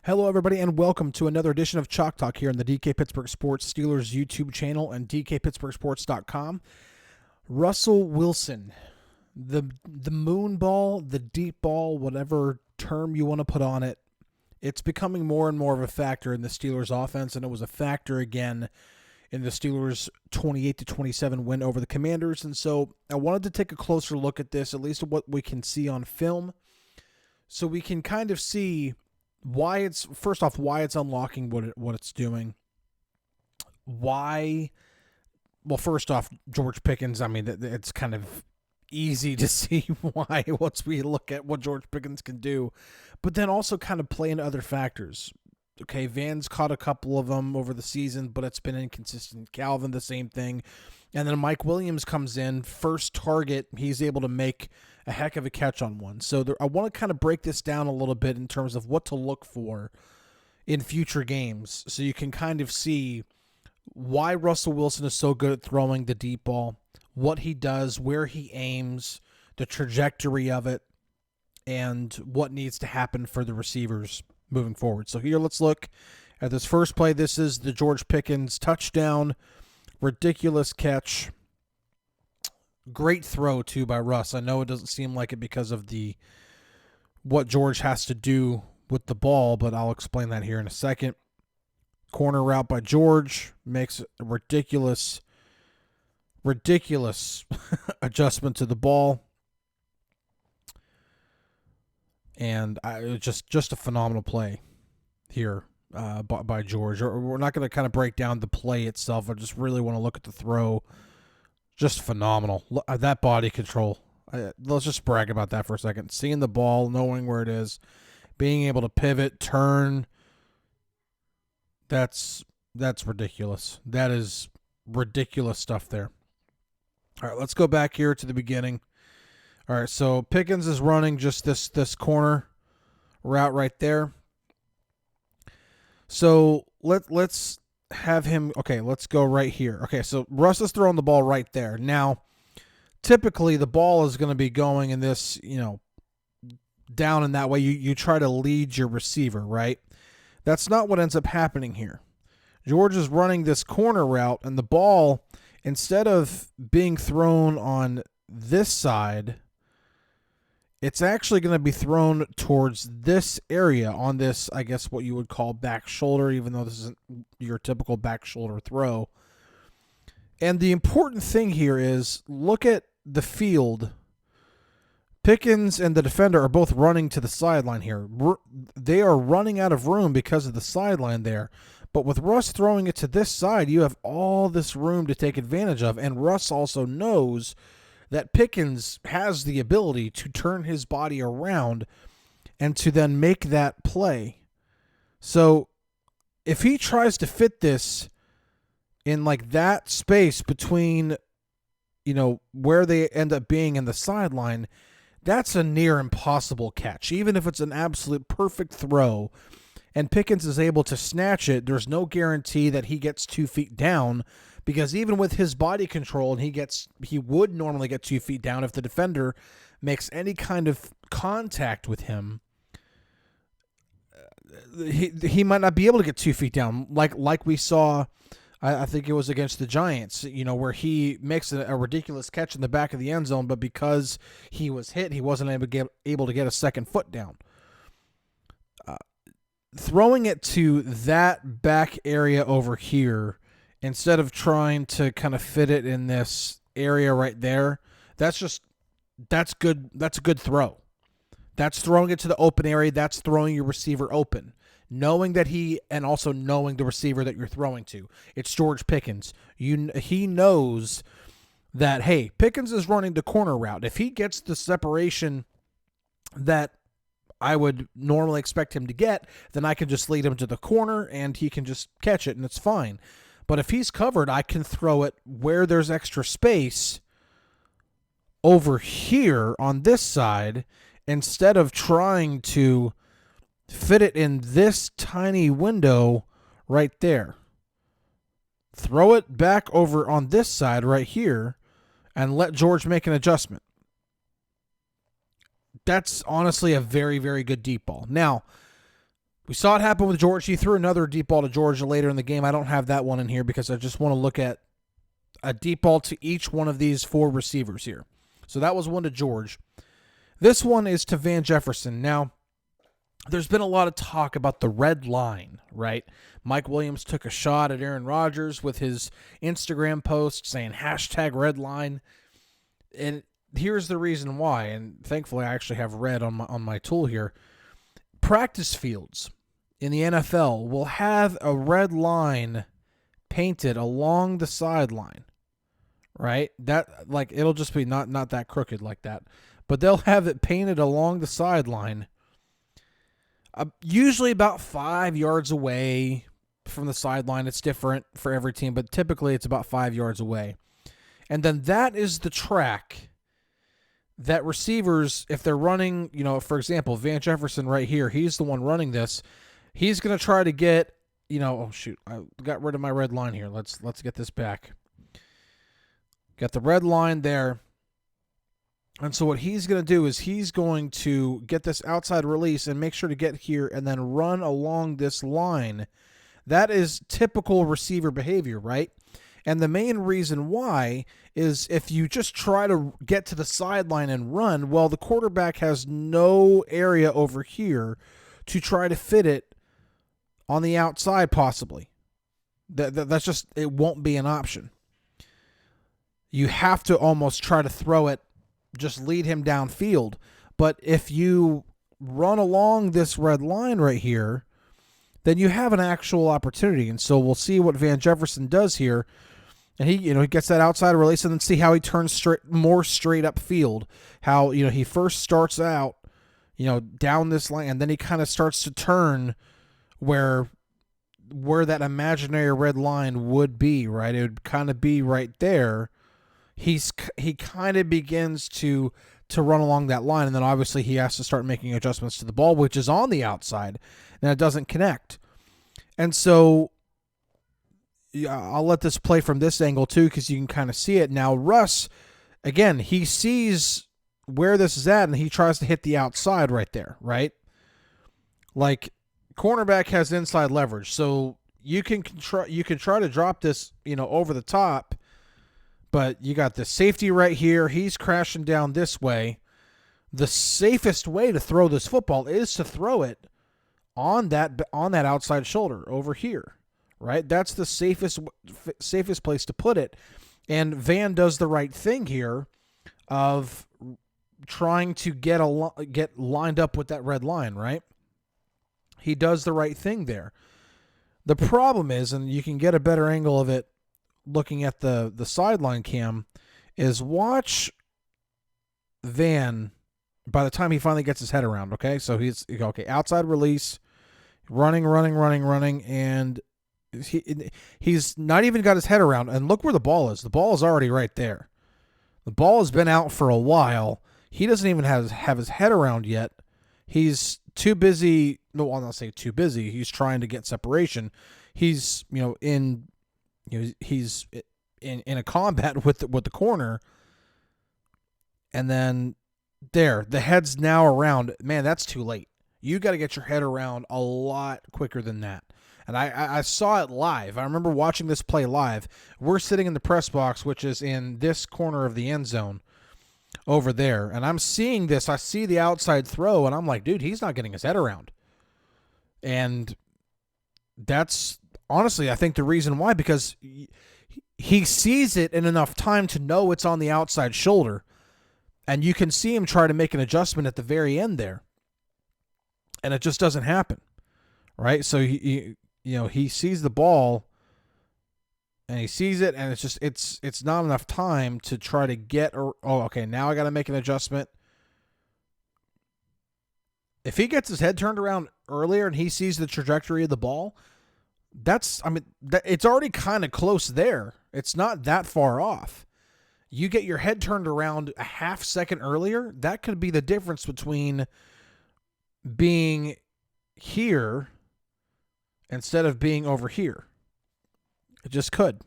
Hello, everybody, and welcome to another edition of Chalk Talk here on the DK Pittsburgh Sports Steelers YouTube channel and DKPittsburghSports.com. Russell Wilson, the moon ball, the deep ball, whatever term you want to put on it, it's becoming more and more of a factor in the Steelers' offense, and it was a factor again in the Steelers' 28-27 win over the Commanders. And so I wanted to take a closer look at this, at least what we can see on film, so we can kind of see why it's unlocking what it's doing. Why? Well, first off, George Pickens. I mean, it's kind of easy to see why once we look at what George Pickens can do, but then also kind of play into other factors. Okay, Van's caught a couple of them over the season, but it's been inconsistent. Calvin, the same thing. And then Mike Williams comes in, first target, he's able to make a heck of a catch on one. So I want to kind of break this down a little bit in terms of what to look for in future games, so you can kind of see why Russell Wilson is so good at throwing the deep ball, what he does, where he aims, the trajectory of it, and what needs to happen for the receivers moving forward. So here, let's look at this first play. This is the George Pickens touchdown. Ridiculous catch. Great throw, too, by Russ. I know it doesn't seem like it because of what George has to do with the ball, but I'll explain that here in a second. Corner route by George makes a ridiculous adjustment to the ball. And just a phenomenal play here by George. We're not going to kind of break down the play itself. I just really want to look at the throw. Just phenomenal. That body control. Let's just brag about that for a second. Seeing the ball, knowing where it is, being able to pivot, turn. That's ridiculous. That is ridiculous stuff there. All right, let's go back here to the beginning. All right, so Pickens is running just this corner route right there. So let's have him. Okay, let's go right here. Okay, so Russ is throwing the ball right there. Now, typically the ball is going to be going in this, down in that way. You try to lead your receiver, right? That's not what ends up happening here. George is running this corner route, and the ball, instead of being thrown on this side, it's actually going to be thrown towards this area on this, I guess, what you would call back shoulder, even though this isn't your typical back shoulder throw. And the important thing here is look at the field. Pickens and the defender are both running to the sideline here. They are running out of room because of the sideline there. But with Russ throwing it to this side, you have all this room to take advantage of. And Russ also knows that Pickens has the ability to turn his body around and to then make that play. So if he tries to fit this in like that space between, where they end up being in the sideline, that's a near impossible catch. Even if it's an absolute perfect throw and Pickens is able to snatch it, there's no guarantee that he gets 2 feet down, because even with his body control, and he would normally get 2 feet down if the defender makes any kind of contact with him. He might not be able to get 2 feet down, like we saw. I think it was against the Giants, where he makes a ridiculous catch in the back of the end zone, but because he was hit, he wasn't able to get a second foot down. Throwing it to that back area over here, instead of trying to kind of fit it in this area right there, that's good. That's a good throw. That's throwing it to the open area. That's throwing your receiver open. Knowing that and also knowing the receiver that you're throwing to. It's George Pickens. He knows that, hey, Pickens is running the corner route. If he gets the separation that I would normally expect him to get, then I can just lead him to the corner and he can just catch it and it's fine. But if he's covered, I can throw it where there's extra space over here on this side, instead of trying to fit it in this tiny window right there. Throw it back over on this side right here and let George make an adjustment. That's honestly a very, very good deep ball. Now, We saw it happen with George. He threw another deep ball to Georgia later in the game. I don't have that one in here because I just want to look at a deep ball to each one of these 4 receivers here. So that was one to George. This one is to Van Jefferson. Now, there's been a lot of talk about the red line, right? Mike Williams took a shot at Aaron Rodgers with his Instagram post saying #redline. And here's the reason why. And thankfully, I actually have red on my tool here. Practice fields in the NFL will have a red line painted along the sideline, right? That, like, it'll just be not that crooked like that, but they'll have it painted along the sideline, usually about 5 yards away from the sideline. It's different for every team, but typically it's about 5 yards away. And then that is the track that receivers, if they're running, for example, Van Jefferson right here, he's the one running this. He's going to try to get, oh shoot, I got rid of my red line here. Let's get this back. Got the red line there. And so what he's going to do is he's going to get this outside release and make sure to get here and then run along this line. That is typical receiver behavior, right? And the main reason why is if you just try to get to the sideline and run, well, the quarterback has no area over here to try to fit it on the outside possibly. That's just, it won't be an option. You have to almost try to throw it, just lead him downfield. But if you run along this red line right here, then you have an actual opportunity. And so we'll see what Van Jefferson does here. And he gets that outside release, and then see how he turns more straight up field. How, he first starts out, down this lane, and then he kind of starts to turn where that imaginary red line would be, right? It would kind of be right there. He kind of begins to run along that line, and then obviously he has to start making adjustments to the ball, which is on the outside, and it doesn't connect. And so I'll let this play from this angle too, because you can kind of see it. Now, Russ, again, he sees where this is at, and he tries to hit the outside right there, right? Like, cornerback has inside leverage, so you can try to drop this, over the top, but you got the safety right here. He's crashing down this way. The safest way to throw this football is to throw it on that outside shoulder over here. Right, that's the safest place to put it, and Van does the right thing here, of trying to get lined up with that red line. Right, he does the right thing there. The problem is, and you can get a better angle of it looking at the sideline cam, is watch Van by the time he finally gets his head around. Okay, so he's outside release, running, and he's not even got his head around, and look where the ball is. The ball is already right there. The ball has been out for a while. He doesn't even have his head around yet. He's too busy. No, I'll not say too busy. He's trying to get separation. He's he's in a combat with the corner, and then the head's now around. Man, that's too late. You got to get your head around a lot quicker than that. And I saw it live. I remember watching this play live. We're sitting in the press box, which is in this corner of the end zone over there. And I'm seeing this. I see the outside throw, and I'm like, dude, he's not getting his head around. And that's honestly, I think, the reason why, because he sees it in enough time to know it's on the outside shoulder. And you can see him try to make an adjustment at the very end there. And it just doesn't happen. Right? So he sees the ball, and he sees it, and it's not enough time to try to get, now I got to make an adjustment. If he gets his head turned around earlier and he sees the trajectory of the ball, it's already kind of close there. It's not that far off. You get your head turned around a half second earlier, that could be the difference between being here instead of being over here. It just could.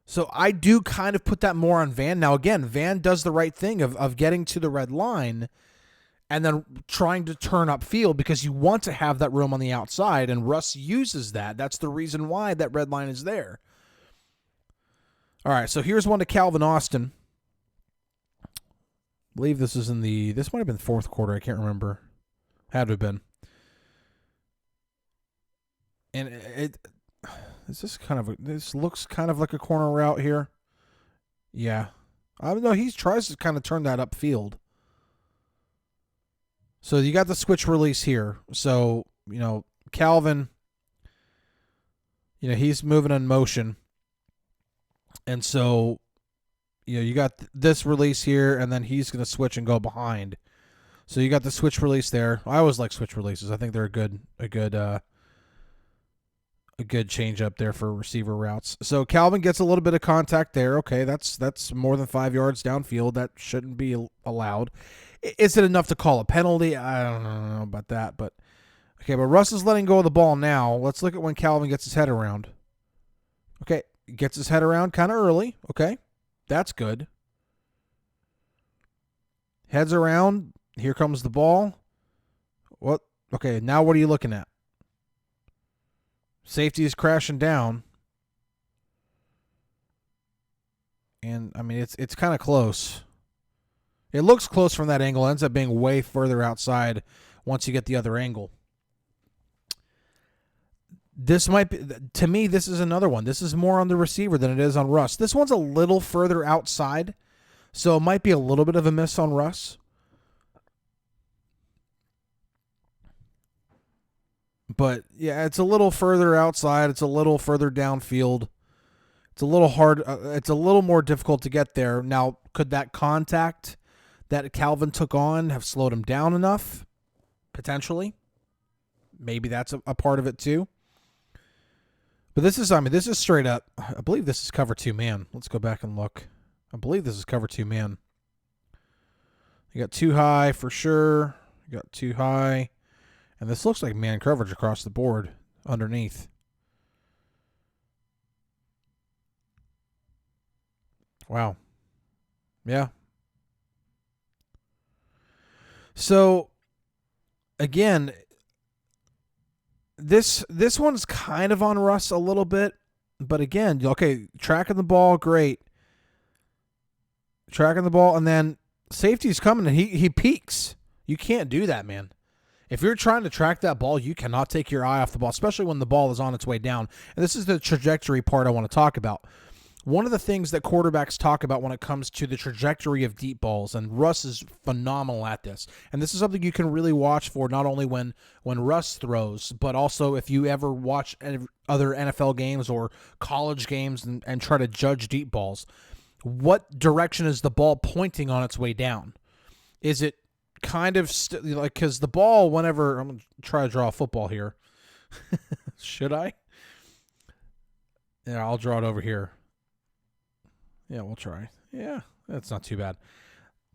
So I do kind of put that more on Van. Now, again, Van does the right thing of getting to the red line and then trying to turn upfield because you want to have that room on the outside, and Russ uses that. That's the reason why that red line is there. All right, so here's one to Calvin Austin. I believe this is this might have been fourth quarter. I can't remember. Had to have been. And this looks kind of like a corner route here. Yeah. I don't know. He tries to kind of turn that upfield. So you got the switch release here. So, Calvin, he's moving in motion. And so, you got this release here, and then he's going to switch and go behind. So you got the switch release there. I always like switch releases. I think they're a good change up there for receiver routes. So Calvin gets a little bit of contact there. Okay, that's more than 5 yards downfield. That shouldn't be allowed. Is it enough to call a penalty? I don't know about that, but okay. But Russ is letting go of the ball now. Let's look at when Calvin gets his head around. Okay, gets his head around kind of early. Okay, that's good. Heads around. Here comes the ball. What? Okay, now what are you looking at? Safety is crashing down. And, I mean, it's kind of close. It looks close from that angle. It ends up being way further outside once you get the other angle. This might be, to me, this is another one. This is more on the receiver than it is on Russ. This one's a little further outside, so it might be a little bit of a miss on Russ. But, yeah, it's a little further outside. It's a little further downfield. It's a little hard. It's a little more difficult to get there. Now, could that contact that Calvin took on have slowed him down enough? Potentially. Maybe that's a part of it, too. But this is straight up. I believe this is cover 2 man. Let's go back and look. I believe this is cover 2 man. You got 2 high for sure. You got 2 high. And this looks like man coverage across the board underneath. Wow. Yeah. So, again, this one's kind of on Russ a little bit. But again, okay, tracking the ball, great. Tracking the ball, and then safety's coming, and he peeks. You can't do that, man. If you're trying to track that ball, you cannot take your eye off the ball, especially when the ball is on its way down. And this is the trajectory part I want to talk about. One of the things that quarterbacks talk about when it comes to the trajectory of deep balls, and Russ is phenomenal at this. And this is something you can really watch for not only when Russ throws, but also if you ever watch other NFL games or college games and try to judge deep balls. What direction is the ball pointing on its way down? Is it kind of because the ball, whenever I'm going to try to draw a football here. Should I? Yeah, I'll draw it over here. Yeah, we'll try. Yeah, that's not too bad.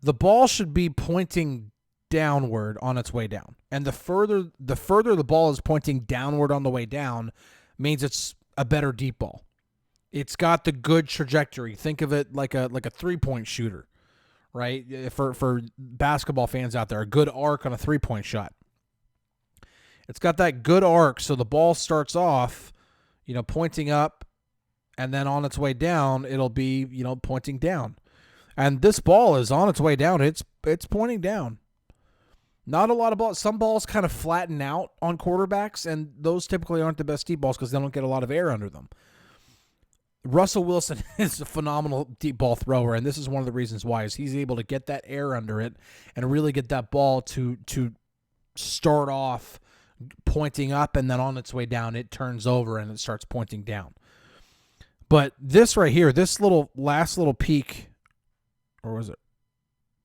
The ball should be pointing downward on its way down. And the further the ball is pointing downward on the way down means it's a better deep ball. It's got the good trajectory. Think of it like a 3-point shooter. Right? For basketball fans out there, a good arc on a 3-point shot. It's got that good arc, so the ball starts off, pointing up, and then on its way down, it'll be, pointing down. And this ball is on its way down. It's pointing down. Not a lot of balls. Some balls kind of flatten out on quarterbacks, and those typically aren't the best deep balls because they don't get a lot of air under them. Russell Wilson is a phenomenal deep ball thrower, and this is one of the reasons why is he's able to get that air under it and really get that ball to start off pointing up, and then on its way down, it turns over and it starts pointing down. But this right here, this last little peak, or was it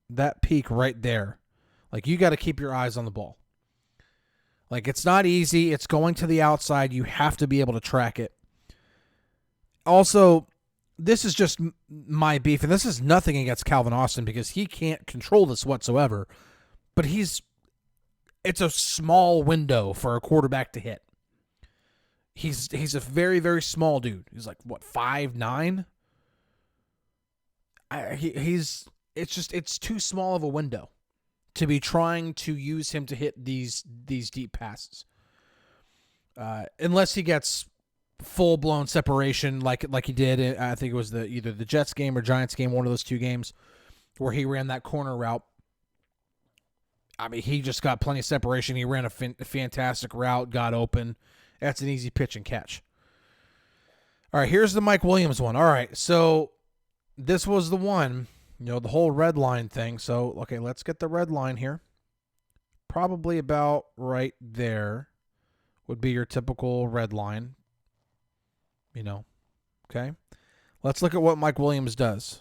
that peak right there? Like, you got to keep your eyes on the ball. Like, it's not easy. It's going to the outside. You have to be able to track it. Also, this is just my beef, and this is nothing against Calvin Austin because he can't control this whatsoever. But it's a small window for a quarterback to hit. He's a very, very small dude. He's like, what, 5'9"? It's too small of a window to be trying to use him to hit these deep passes. Unless he gets full-blown separation like he did, I think it was either the Jets game or Giants game, one of those two games, where he ran that corner route. I mean, he just got plenty of separation. He ran a fantastic route, got open. That's an easy pitch and catch. All right, here's the Mike Williams one. All right, so this was the one, the whole red line thing. So, okay, let's get the red line here. Probably about right there would be your typical red line. Okay. Let's look at what Mike Williams does.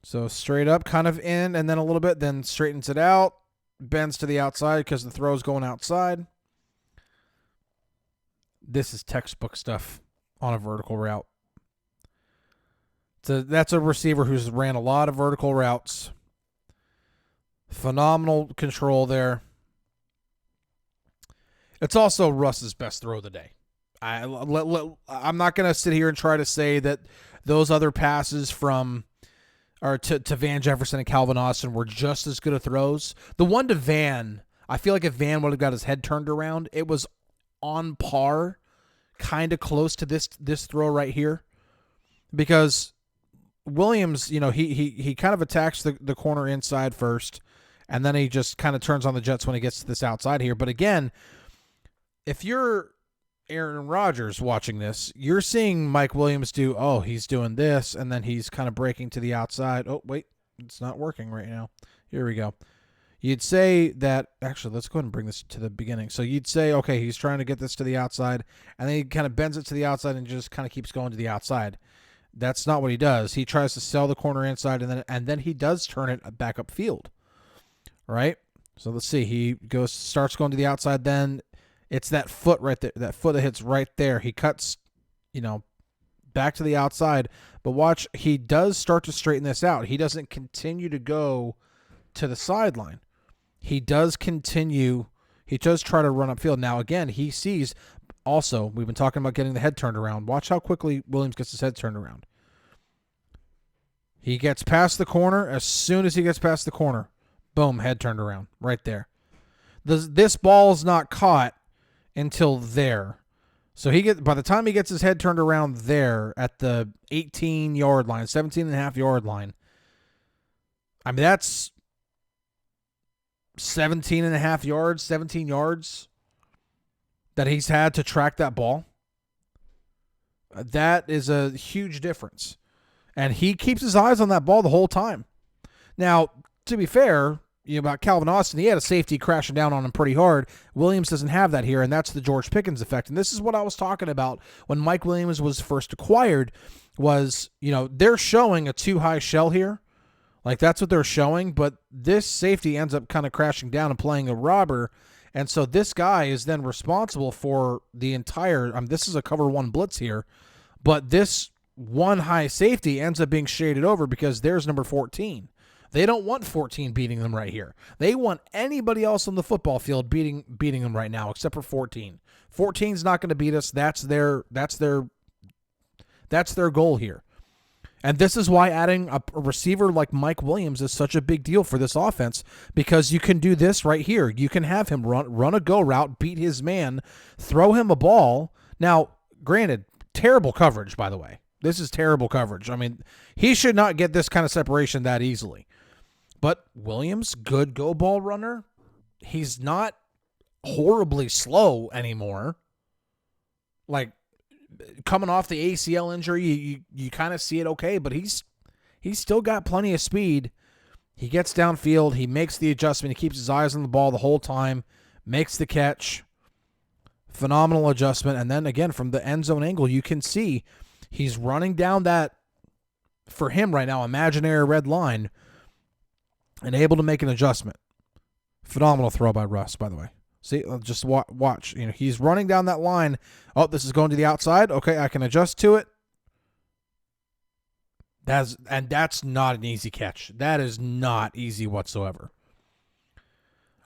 So straight up, kind of in, and then a little bit, then straightens it out, bends to the outside because the throw's going outside. This is textbook stuff on a vertical route. So that's a receiver who's ran a lot of vertical routes. Phenomenal control there. It's also Russ's best throw of the day. I'm not going to sit here and try to say that those other passes from to Van Jefferson and Calvin Austin were just as good of throws. The one to Van, I feel like if Van would have got his head turned around, it was on par, kind of close to this throw right here. Because Williams, he kind of attacks the corner inside first, and then he just kind of turns on the Jets when he gets to this outside here. But again, if you're Aaron Rodgers watching this, you're seeing Mike Williams he's doing this, and then he's kind of breaking to the outside. Oh, wait, it's not working right now. Here we go. You'd say that, actually, let's go ahead and bring this to the beginning. So you'd say, okay, he's trying to get this to the outside, and then he kind of bends it to the outside and just kind of keeps going to the outside. That's not what he does. He tries to sell the corner inside, and then he does turn it back upfield, right? So let's see. He starts going to the outside, then it's that foot right there, that foot that hits right there. He cuts, back to the outside. But watch, he does start to straighten this out. He doesn't continue to go to the sideline. He does continue. He does try to run upfield. Now, again, he sees also, we've been talking about getting the head turned around. Watch how quickly Williams gets his head turned around. He gets past the corner. As soon as he gets past the corner, boom, head turned around right there. This ball's not caught until there. So by the time he gets his head turned around there at the 18-yard line, 17.5-yard line, I mean, that's 17.5 yards, 17 yards that he's had to track that ball. That is a huge difference. And he keeps his eyes on that ball the whole time. Now, to be fair, about Calvin Austin, he had a safety crashing down on him pretty hard. Williams doesn't have that here, and that's the George Pickens effect. And this is what I was talking about when Mike Williams was first acquired was, they're showing a too high shell here. Like, that's what they're showing, but this safety ends up kind of crashing down and playing a robber. And so this guy is then responsible for the entire, this is a cover one blitz here, but this one high safety ends up being shaded over because there's number 14. They don't want 14 beating them right here. They want anybody else on the football field beating them right now except for 14. 14's not going to beat us. That's their goal here. And this is why adding a receiver like Mike Williams is such a big deal for this offense, because you can do this right here. You can have him run a go route, beat his man, throw him a ball. Now, granted, terrible coverage, by the way. This is terrible coverage. I mean, he should not get this kind of separation that easily. But Williams, good go ball runner. He's not horribly slow anymore. Like, coming off the ACL injury, you kind of see it okay, but he's still got plenty of speed. He gets downfield. He makes the adjustment. He keeps his eyes on the ball the whole time, makes the catch. Phenomenal adjustment. And then, again, from the end zone angle, you can see he's running down that, for him right now, imaginary red line, and able to make an adjustment. Phenomenal throw by Russ, by the way. See, just watch. He's running down that line. Oh, this is going to the outside. Okay, I can adjust to it. That's not an easy catch. That is not easy whatsoever.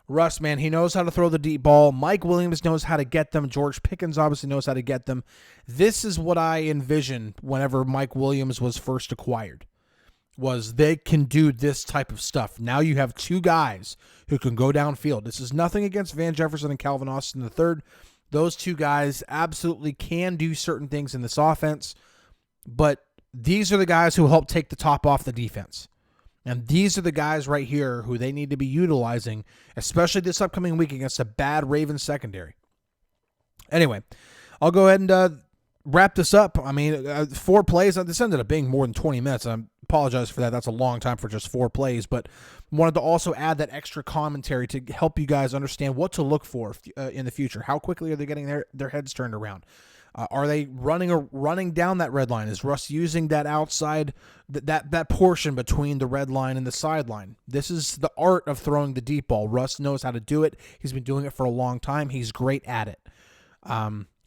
Russ, man, he knows how to throw the deep ball. Mike Williams knows how to get them. George Pickens obviously knows how to get them. This is what I envisioned whenever Mike Williams was first acquired. was they can do this type of stuff. Now you have two guys who can go downfield. This is nothing against Van Jefferson and Calvin Austin III. Those two guys absolutely can do certain things in this offense, but these are the guys who help take the top off the defense. And these are the guys right here who they need to be utilizing, especially this upcoming week against a bad Ravens secondary. Anyway, I'll go ahead and wrap this up. I mean, 4 plays. This ended up being more than 20 minutes. I apologize for that. That's a long time for just 4 plays, but wanted to also add that extra commentary to help you guys understand what to look for in the future. How quickly are they getting their heads turned around? Are they running down that red line? Is Russ using that outside, that portion between the red line and the sideline? This is the art of throwing the deep ball. Russ knows how to do it. He's been doing it for a long time. He's great at it.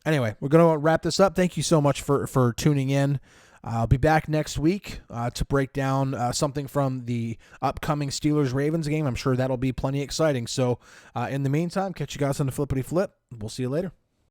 Anyway, we're going to wrap this up. Thank you so much for tuning in. I'll be back next week to break down something from the upcoming Steelers-Ravens game. I'm sure that'll be plenty exciting. So in the meantime, catch you guys on the Flippity Flip. We'll see you later.